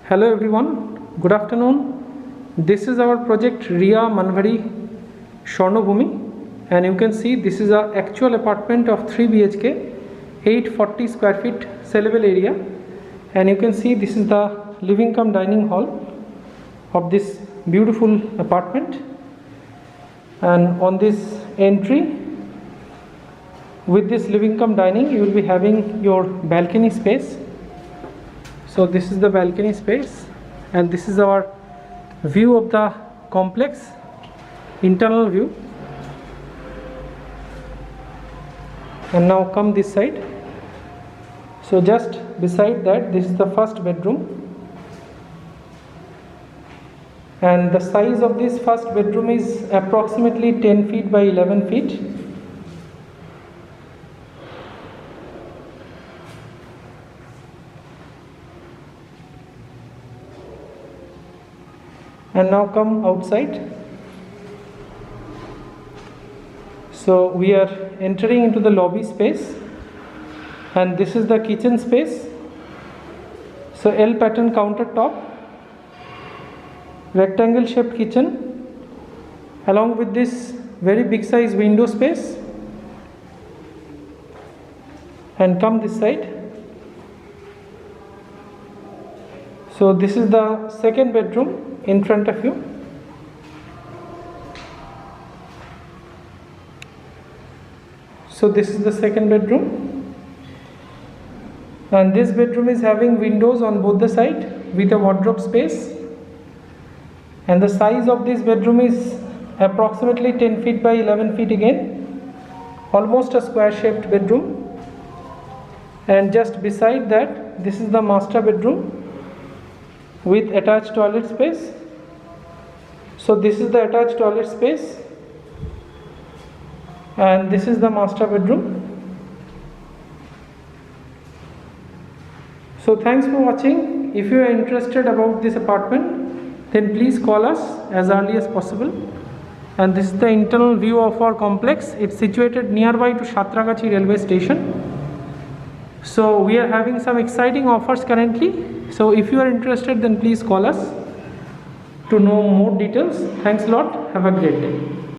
Hello everyone, good afternoon. This is our project Ria Manvari Swarnabhumi, and you can see this is our actual apartment of 3 BHK, 840 square feet sellable area, and you can see this is the living cum dining hall of this beautiful apartment. And on this entry, with this living cum dining, you will be having your balcony space. So this is the balcony space, and this is our view of the complex, internal view. And now come this side. So just beside that, this is the first bedroom, and the size of this first bedroom is approximately 10 feet by 11 feet. And now come outside. So we are entering into the lobby space, and this is the kitchen space. So L pattern countertop, rectangle shaped kitchen, along with this very big size window space. And come this side. So this is the second bedroom in front of you. So this is the second bedroom, and this bedroom is having windows on both the sides with a wardrobe space, and the size of this bedroom is approximately 10 feet by 11 feet again, almost a square shaped bedroom. And just beside that, this is the master bedroom with attached toilet space. So this is the attached toilet space, and this is the master bedroom. So thanks for watching. If you are interested about this apartment, then please call us as early as possible. And this is the internal view of our complex. It's situated nearby to Satragachi railway station. So we are having some exciting offers currently. So if you are interested, then please call us to know more details. Thanks a lot. Have a great day.